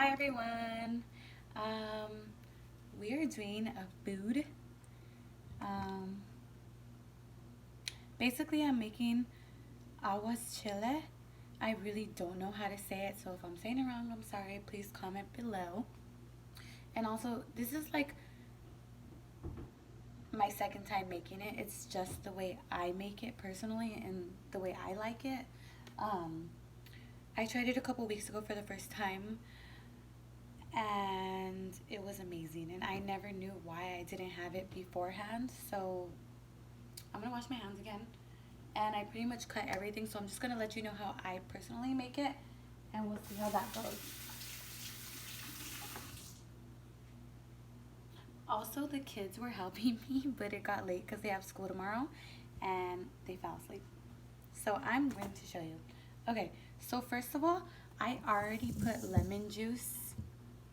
Hi everyone. Um, we are doing a food. Um, Basically, I'm making Aguachile. I really don't know how to say it, so if I'm saying it wrong, I'm sorry. Please comment below. And also, this is like my second time making it. It's just the way I make it personally and the way I like it. Um, I tried it a couple weeks ago for the first time and it was amazing, and I never knew why I didn't have it beforehand. So I'm gonna wash my hands again, and I pretty much cut everything, so I'm just gonna let you know how I personally make it, and we'll see how that goes. Also, the kids were helping me, but it got late because they have school tomorrow and they fell asleep, so I'm going to show you. Okay, so first of all, I already put lemon juice.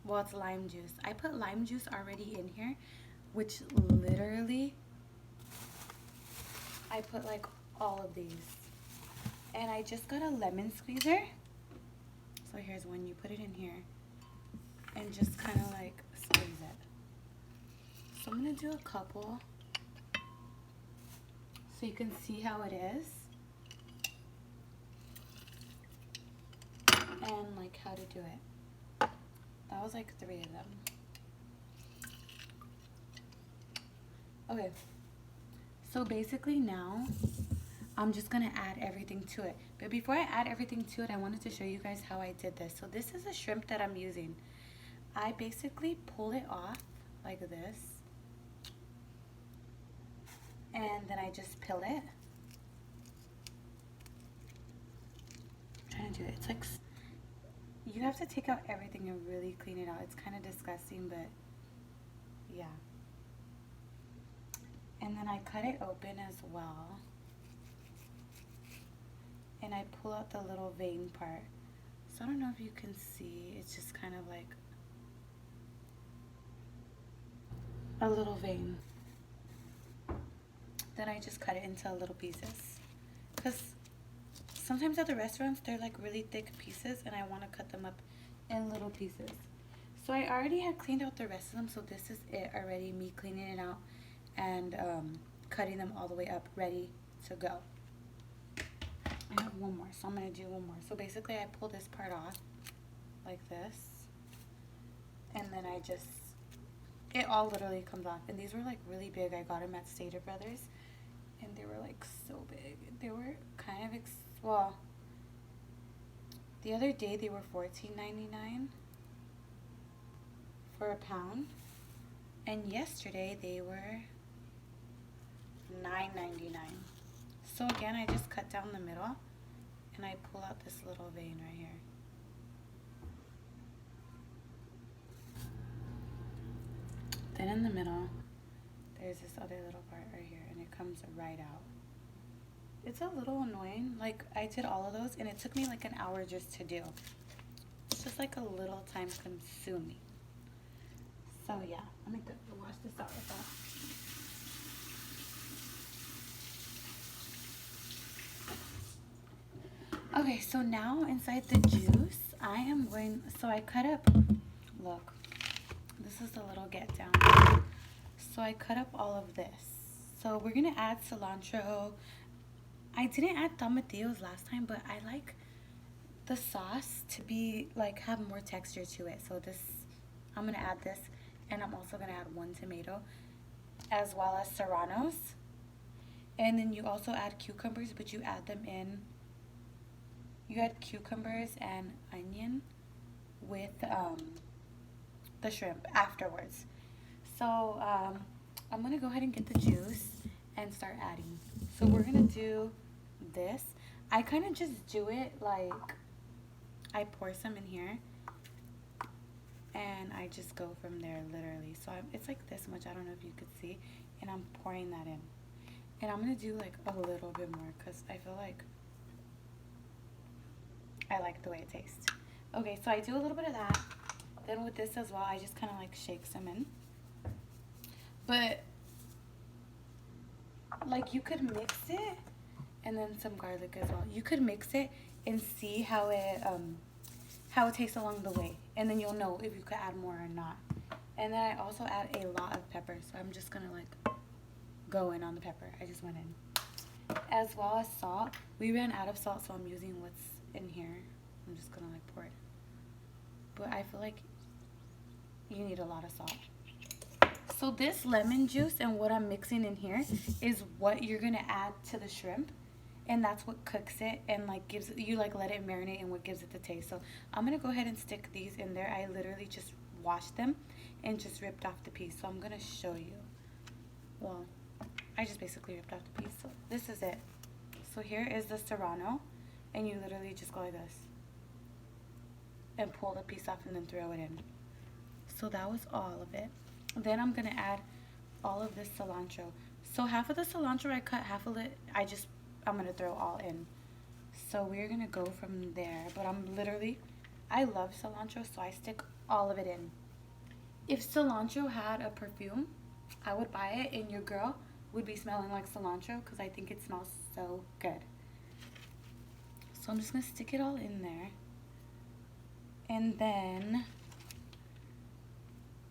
Well, it's lime juice. I put lime juice already in here, which literally I put like all of these. And I just got a lemon squeezer. So here's one. You put it in here and just kind of like squeeze it. So I'm going to do a couple so you can see how it is and like how to do it. That was like 3 of them. Okay, so basically now I'm just gonna add everything to it. But before I add everything to it, I wanted to show you guys how I did this. So this is a shrimp that I'm using. I basically pull it off like this, and then I just peel it. I'm trying to do it. It's like, you have to take out everything and really clean it out. It's kind of disgusting, but yeah. And then I cut it open as well. And I pull out the little vein part. So I don't know if you can see, it's just kind of like a little vein. Then I just cut it into little pieces. Because sometimes at the restaurants, they're like really thick pieces and I want to cut them up in little pieces. So I already had cleaned out the rest of them, so this is it already, me cleaning it out and cutting them all the way up, ready to go. I have one more, so I'm going to do one more. So basically I pull this part off like this, and then I just, it all literally comes off. And these were like really big. I got them at Stater Brothers, and they were like so big. They were kind of, well, the other day they were $14.99 for a pound, and yesterday they were $9.99. So again, I just cut down the middle and I pull out this little vein right here. Then in the middle, there's this other little part right here, and it comes right out. It's a little annoying. Like, I did all of those and it took me like an hour just to do. It's just like a little time consuming. So yeah, let me wash this out with that. Okay, so now inside the juice, I am going, so I cut up, look, this is the little get down. So I cut up all of this. So we're gonna add cilantro. I didn't add tomatillos last time, but I like the sauce to be like, have more texture to it. So this, I'm gonna add this, and I'm also gonna add 1 tomato, as well as serranos. And then you also add cucumbers, but you add them in, you add cucumbers and onion with the shrimp afterwards. So I'm gonna go ahead and get the juice and start adding. So we're gonna do this. I kind of just do it like, I pour some in here and I just go from there literally. So it's like this much, I don't know if you could see, and I'm pouring that in. And I'm gonna do like a little bit more because I feel like I like the way it tastes. Okay, so I do a little bit of that. Then with this as well, I just kind of like shake some in. But like, you could mix it, and then some garlic as well. You could mix it and see how it tastes along the way. And then you'll know if you could add more or not. And then I also add a lot of pepper. So I'm just going to like go in on the pepper. I just went in. As well as salt. We ran out of salt, so I'm using what's in here. I'm just going to like pour it. But I feel like you need a lot of salt. So this lemon juice and what I'm mixing in here is what you're going to add to the shrimp. And that's what cooks it and like gives it, you like let it marinate and what gives it the taste. So I'm going to go ahead and stick these in there. I literally just washed them and just ripped off the piece. So I'm going to show you. Well, I just basically ripped off the piece. So this is it. So here is the serrano. And you literally just go like this. And pull the piece off and then throw it in. So that was all of it. Then I'm going to add all of this cilantro. So half of the cilantro I cut, half of it I'm going to throw all in. So we're going to go from there. But I love cilantro, so I stick all of it in. If cilantro had a perfume, I would buy it, and your girl would be smelling like cilantro because I think it smells so good. So I'm just going to stick it all in there. And then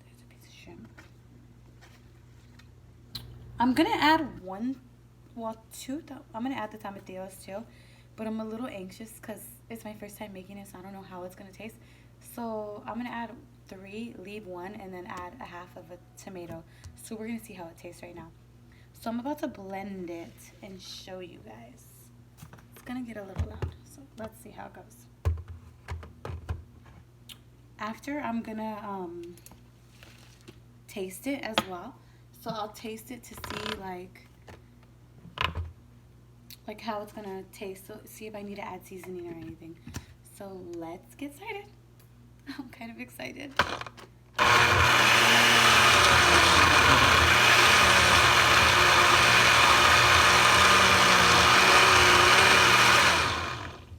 there's a piece of shrimp. I'm going to add two. I'm going to add the tomatillos too. But I'm a little anxious because it's my first time making it, so I don't know how it's going to taste. So I'm going to add 3, leave 1, and then add a half of a tomato. So we're going to see how it tastes right now. So I'm about to blend it and show you guys. It's going to get a little loud, so let's see how it goes. After, I'm going to taste it as well. So I'll taste it to see like how it's going to taste. So see if I need to add seasoning or anything. So let's get started. I'm kind of excited.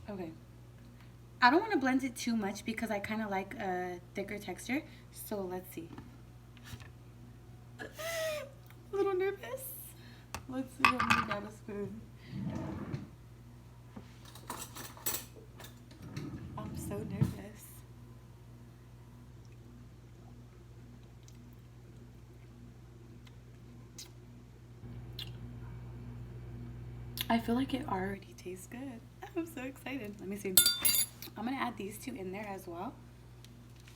Okay. I don't want to blend it too much because I kind of like a thicker texture. So let's see. A little nervous. Let's see if I got a spoon. I'm so nervous. I feel like it already tastes good. I'm so excited. Let me see. I'm going to add these 2 in there as well.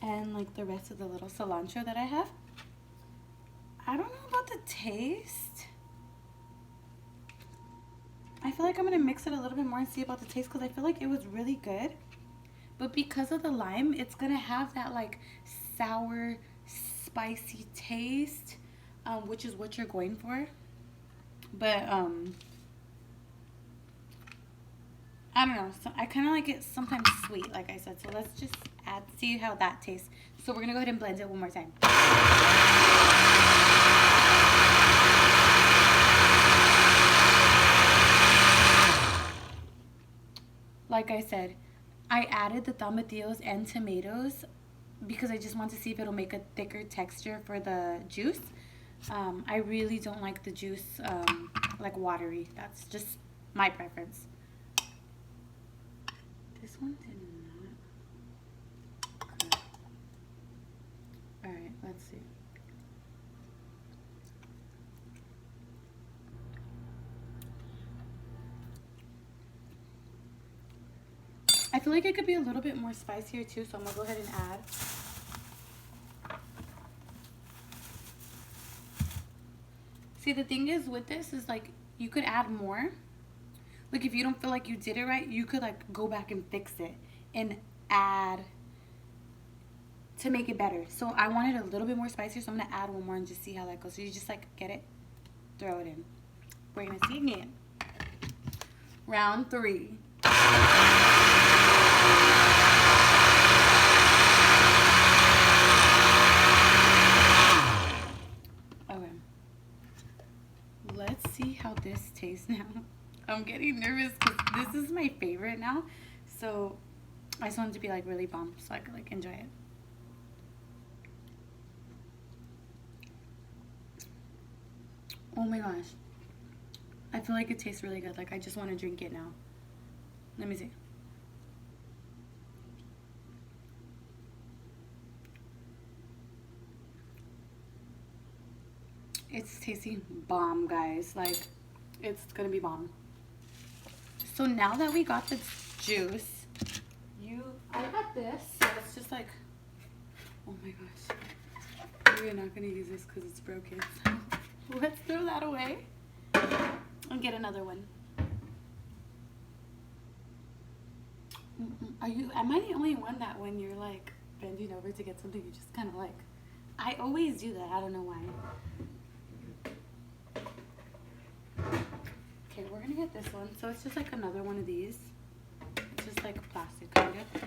And like the rest of the little cilantro that I have. I don't know about the taste. I feel like I'm going to mix it a little bit more and see about the taste because I feel like it was really good. But because of the lime, it's going to have that like sour, spicy taste, which is what you're going for. But I don't know. So I kind of like it sometimes sweet, like I said. So let's just see how that tastes. So we're going to go ahead and blend it one more time. Like I said, I added the tomatillos and tomatoes because I just want to see if it'll make a thicker texture for the juice. I really don't like the juice like watery. That's just my preference. This one did not. Good. Alright, let's see. I feel like it could be a little bit more spicier too, so I'm going to go ahead and add. See, the thing is with this is like you could add more. Like if you don't feel like you did it right, you could like go back and fix it and add to make it better. So I wanted a little bit more spicier, so I'm going to add one more and just see how that goes. So you just like get it, throw it in. We're going to see again. Round 3. Okay. Let's see how this tastes now. I'm getting nervous because this is my favorite now. So I just want it to be like really bomb so I could like enjoy it. Oh my gosh. I feel like it tastes really good. Like I just want to drink it now. Let me see. It's tasting bomb, guys. Like, it's gonna be bomb. So now that we got the juice, I got this. So it's just like, oh my gosh. We're not gonna use this because it's broken. So let's throw that away and get another one. Am I the only one that when you're like bending over to get something, you just kind of like, I always do that. I don't know why. Okay, we're gonna get this one. So it's just like another one of these. It's just like plastic kind of.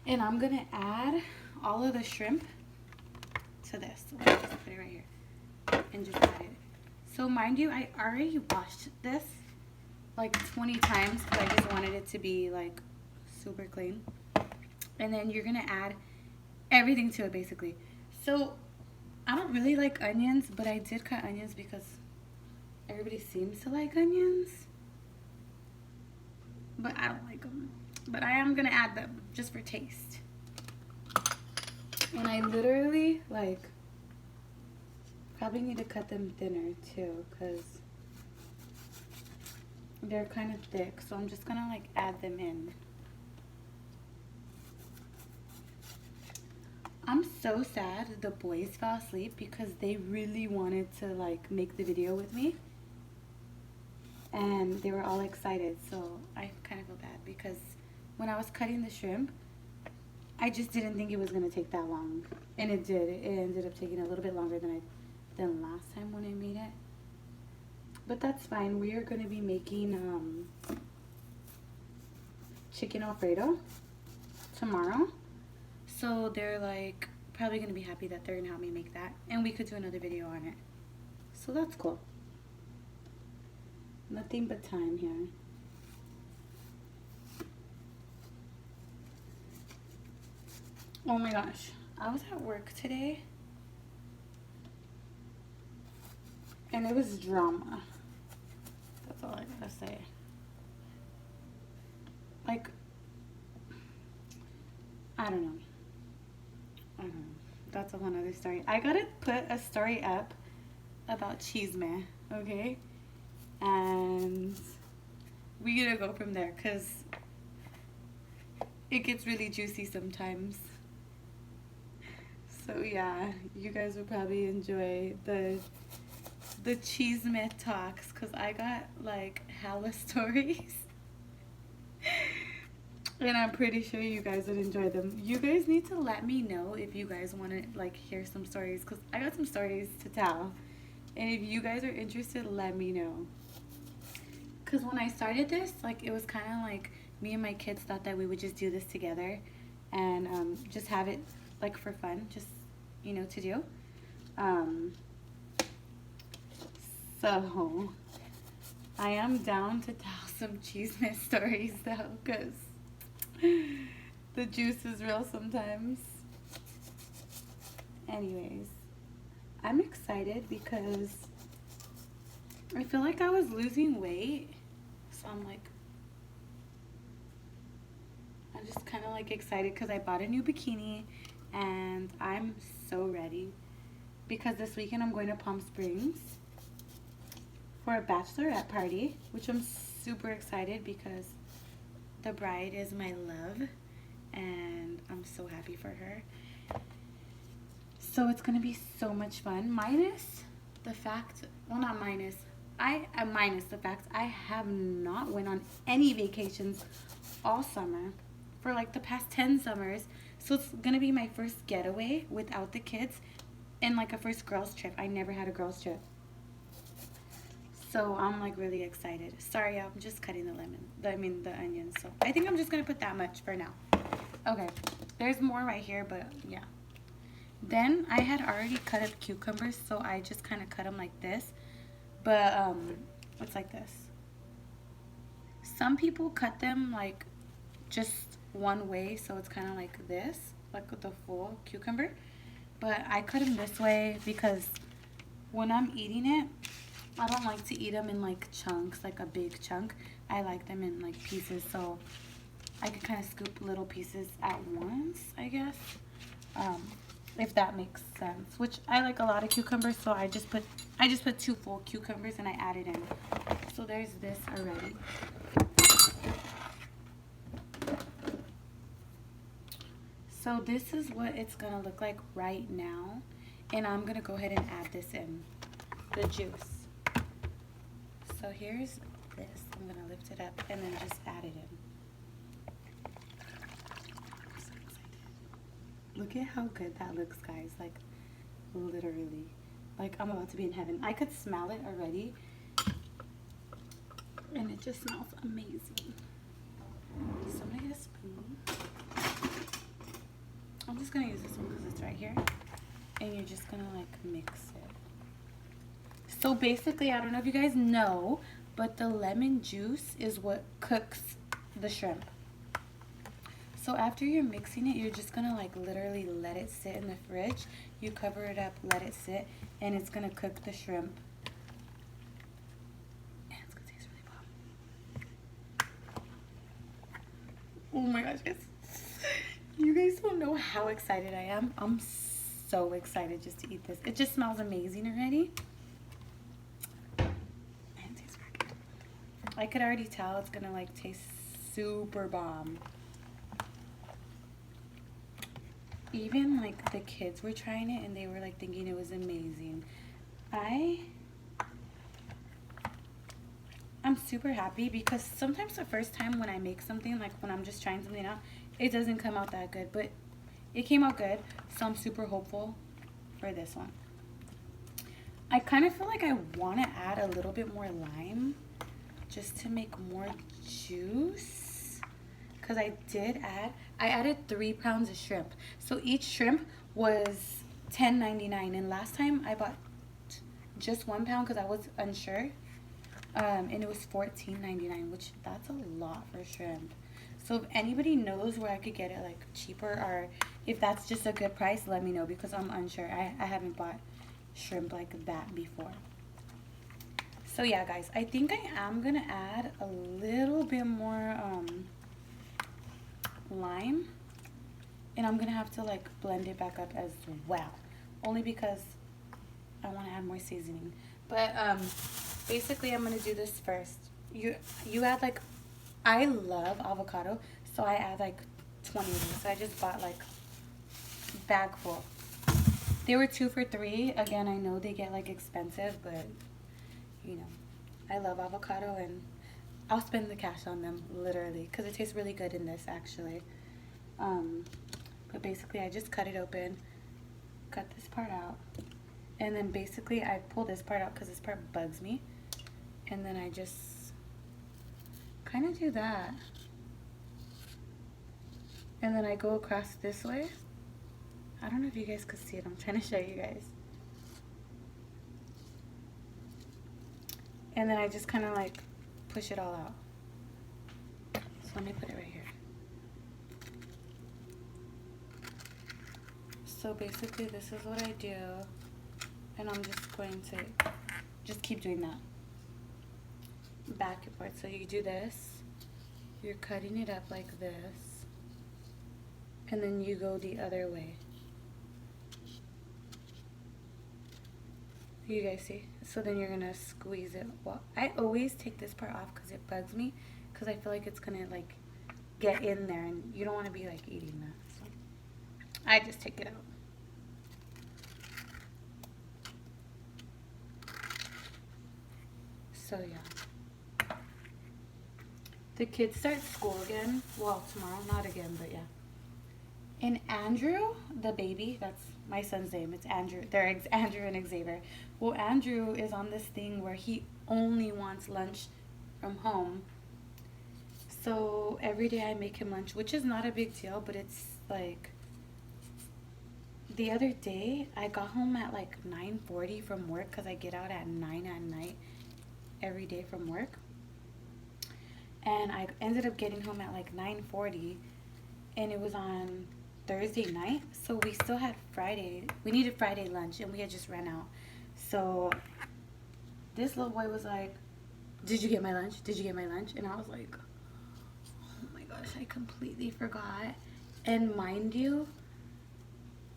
And I'm gonna add all of the shrimp to this. So I'll just put it right here and just add it. So mind you, I already washed this like 20 times because I just wanted it to be like super clean. And then you're gonna add everything to it basically. So I don't really like onions, but I did cut onions because everybody seems to like onions, but I don't like them. But I am gonna add them just for taste. And I literally like probably need to cut them thinner too because they're kind of thick. So I'm just gonna like add them in. I'm so sad the boys fell asleep because they really wanted to like make the video with me. And they were all excited, so I kind of feel bad because when I was cutting the shrimp, I just didn't think it was going to take that long. And it did. It ended up taking a little bit longer than last time when I made it. But that's fine. We are going to be making chicken Alfredo tomorrow. So they're like probably going to be happy that they're going to help me make that. And we could do another video on it. So that's cool. Nothing but time here. Oh my gosh. I was at work today. And it was drama. That's all I gotta say. Like, I don't know. That's a whole nother story. I gotta put a story up about Aguachile My, okay? And we gotta go from there because it gets really juicy sometimes. So yeah, you guys will probably enjoy the Aguachile My talks because I got like hella stories. And I'm pretty sure you guys would enjoy them. You guys need to let me know if you guys want to like hear some stories because I got some stories to tell. And if you guys are interested, let me know. Because when I started this, like it was kind of like me and my kids thought that we would just do this together and just have it like for fun, just, you know, to do. So I am down to tell some Aguachile My stories though because the juice is real sometimes. Anyways, I'm excited because I feel like I was losing weight. So I'm just kind of like excited because I bought a new bikini and I'm so ready because this weekend I'm going to Palm Springs for a bachelorette party, which I'm super excited because the bride is my love and I'm so happy for her. So it's gonna be so much fun, minus the fact, well not minus, minus the fact I have not went on any vacations all summer for like the past 10 summers. So it's gonna be my first getaway without the kids and like a first girls trip. I never had a girls trip. So I'm like really excited. Sorry, I'm just cutting the onions. So I think I'm just gonna put that much for now. Okay, there's more right here, but yeah. Then I had already cut up cucumbers, so I just kind of cut them like this. But it's like this. Some people cut them like just one way, so it's kind of like this, like with the full cucumber. But I cut them this way because when I'm eating it, I don't like to eat them in like chunks, like a big chunk. I like them in like pieces, so I can kind of scoop little pieces at once, I guess. if that makes sense. Which I like a lot of cucumbers, so I just put 2 full cucumbers and I added in. So there's this already. So this is what it's gonna look like right now, and I'm gonna go ahead and add this in, the juice. So here's this. I'm gonna lift it up and then just add it in. I'm so excited. Look at how good that looks, guys. Like, literally. Like, I'm about to be in heaven. I could smell it already, and it just smells amazing. So I'm gonna get a spoon. I'm just gonna use this one because it's right here, and you're just gonna like mix it. So basically, I don't know if you guys know, but the lemon juice is what cooks the shrimp. So after you're mixing it, you're just gonna like literally let it sit in the fridge. You cover it up, let it sit, and it's gonna cook the shrimp. And it's gonna taste really bomb. Oh my gosh, guys. You guys don't know how excited I am. I'm so excited just to eat this. It just smells amazing already. And it tastes very good. I could already tell it's gonna like taste super bomb. Even like the kids were trying it and they were like thinking it was amazing. I'm super happy because sometimes the first time when I make something, like when I'm just trying something out, it doesn't come out that good, but it came out good, so I'm super hopeful for this one. I kind of feel like I want to add a little bit more lime just to make more juice, because I added 3 pounds of shrimp. So each shrimp was $10.99, and last time I bought just 1 pound because I was unsure, and it was $14.99, which that's a lot for shrimp. So if anybody knows where I could get it like cheaper, or if that's just a good price, let me know, because I'm unsure. I haven't bought shrimp like that before. So yeah, guys, I think I am gonna add a little bit more lime, and I'm gonna have to like blend it back up as well, only because I want to add more seasoning. But basically I'm gonna do this first. You add like, I love avocado, so I add like 20 of these. So I just bought like a bag full. They were 2 for $3. Again, I know they get like expensive, but you know, I love avocado and I'll spend the cash on them, literally, because it tastes really good in this actually. But basically I just cut it open, cut this part out, and then basically I pull this part out because this part bugs me, and then I just kind of do that, and then I go across this way. I don't know if you guys could see it. I'm trying to show you guys. And then I just kind of like push it all out. So let me put it right here. So basically this is what I do, and I'm just going to just keep doing that back and forth. So you do this, you're cutting it up like this, and then you go the other way. You guys see? So then you're gonna squeeze it. Well, I always take this part off because it bugs me, because I feel like it's gonna like get in there, and you don't want to be like eating that. So I just take it out. So yeah, the kids start school again. Well, tomorrow, not again, but yeah. And Andrew, the baby, that's my son's name. It's Andrew. They're Andrew and Xavier. Well, Andrew is on this thing where he only wants lunch from home. So every day I make him lunch, which is not a big deal, but it's like, the other day I got home at like 9:40 from work, because I get out at 9 at night every day from work. And I ended up getting home at like 9:40, and it was on Thursday night, so we still had Friday. We needed Friday lunch, and we had just ran out. So this little boy was like, "Did you get my lunch? Did you get my lunch?" And I was like, "Oh my gosh, I completely forgot." And mind you,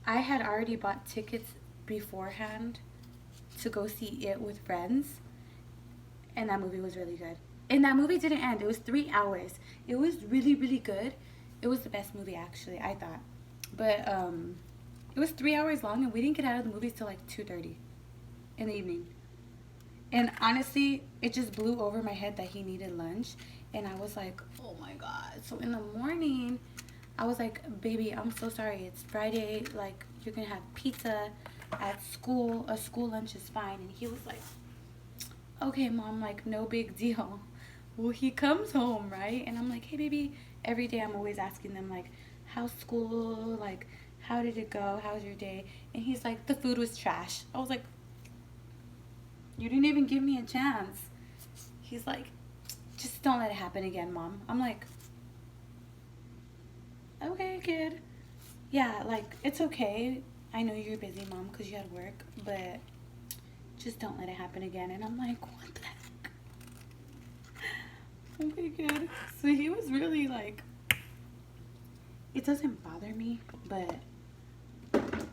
I had already bought tickets beforehand to go see it with friends, and that movie was really good. And that movie didn't end. It was 3 hours. It was really, really good. It was the best movie actually, I thought. But it was 3 hours long, and we didn't get out of the movie till like 2:30 in the evening. And honestly, it just blew over my head that he needed lunch. And I was like, oh my God. So in the morning, I was like, baby, I'm so sorry. It's Friday. Like, you're going to have pizza at school. A school lunch is fine. And he was like, okay, mom, like, no big deal. Well, he comes home, right? And I'm like, hey, baby. Every day I'm always asking them, like, how's school? Like, how did it go? How's your day? And he's like, the food was trash. I was like, you didn't even give me a chance. He's like, just don't let it happen again, mom. I'm like, okay, kid. Yeah, like, it's okay. I know you're busy, mom, because you had work, but just don't let it happen again. And I'm like, what the heck? Okay, kid. So he was really like, it doesn't bother me, but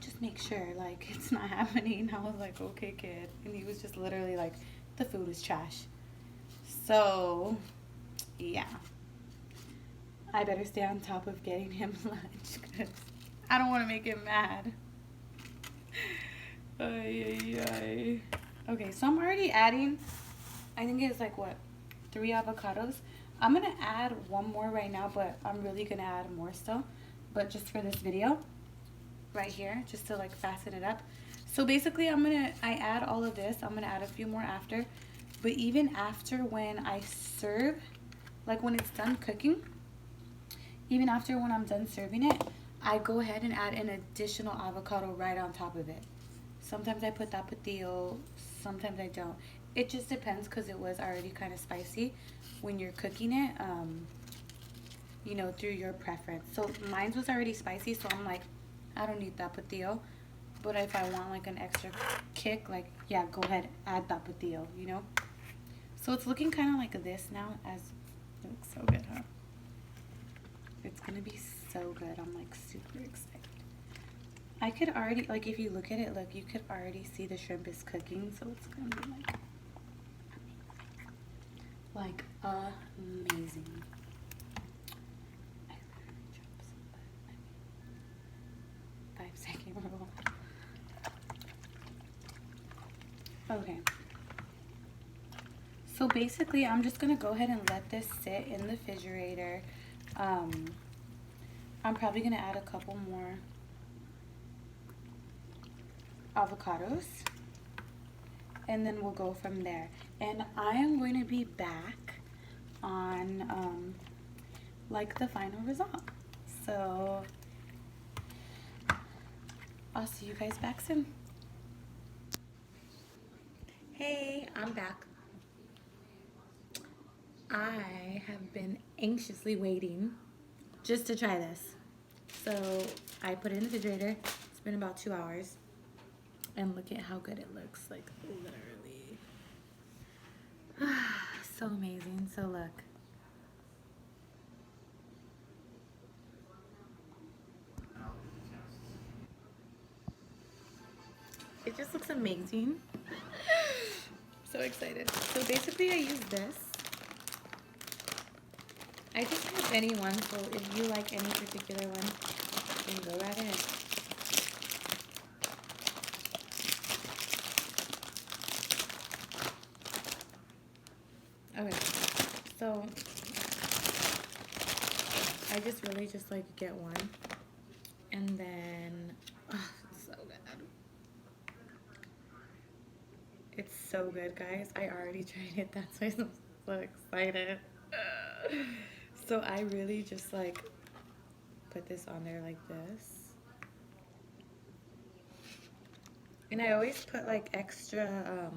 just make sure, like, it's not happening. I was like, okay, kid. And he was just literally like, the food was trash. So, yeah. I better stay on top of getting him lunch because I don't want to make him mad. Ay, ay, ay. Okay, so I'm already adding, I think it's like what, 3 avocados. I'm going to add one more right now, but I'm really going to add more still. But just for this video, right here, just to like fasten it up. So basically I add all of this. I'm going to add a few more after. But even after when I serve, like when it's done cooking, even after when I'm done serving it, I go ahead and add an additional avocado right on top of it. Sometimes I put tapatio, sometimes I don't. It just depends because it was already kind of spicy when you're cooking it, you know, through your preference. So mine was already spicy, so I'm like, I don't need tapatio. But if I want like an extra kick, like, yeah, go ahead, add tapatio, you know? So it's looking kind of like this now, as it looks so good, huh? It's gonna be so good. I'm like super excited. I could already, like, if you look at it, look, you could already see the shrimp is cooking, so it's gonna be like amazing. I literally dropped some, but I mean, 5-second rule. Okay. So basically, I'm just gonna go ahead and let this sit in the refrigerator. I'm probably gonna add a couple more avocados, and then we'll go from there. And I am going to be back on like the final result. So I'll see you guys back soon. Hey, I'm back. I have been anxiously waiting just to try this. So I put it in the refrigerator. It's been about 2 hours. And look at how good it looks, like literally. So amazing. So look. It just looks amazing. So excited. So basically I use this. I just have any one, so if you like any particular one, then go right ahead. Okay, so I just really just like get one, and then it's so good. It's so good, guys. I already tried it. That's why I'm so excited. So I really just like put this on there like this, and I always put like extra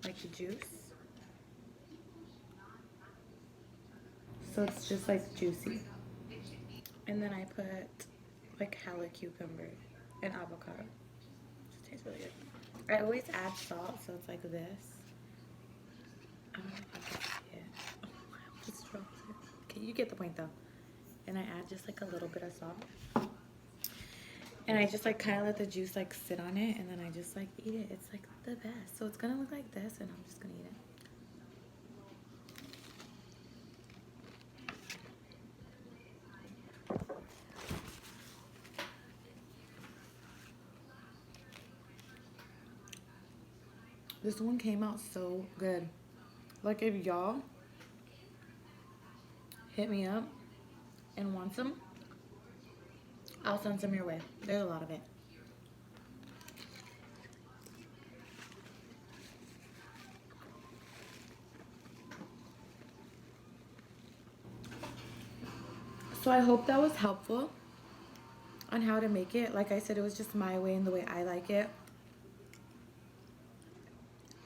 like the juice, so it's just like juicy. And then I put like hella cucumber and avocado. It tastes really good. I always add salt, so it's like this. I don't know if I can see it. Oh, I just dropped it. Okay, you get the point though. And I add just like a little bit of salt. And I just like kind of let the juice like sit on it, and then I just like eat it. It's like the best. So it's gonna look like this, and I'm just gonna eat it. This one came out so good. Like if y'all hit me up and want some, I'll send some your way. There's a lot of it. So I hope that was helpful on how to make it. Like I said, it was just my way and the way I like it.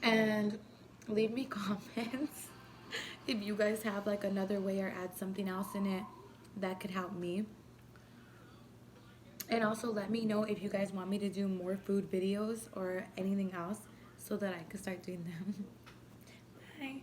And leave me comments if you guys have like another way or add something else in it that could help me. And also let me know if you guys want me to do more food videos or anything else so that I can start doing them. Bye.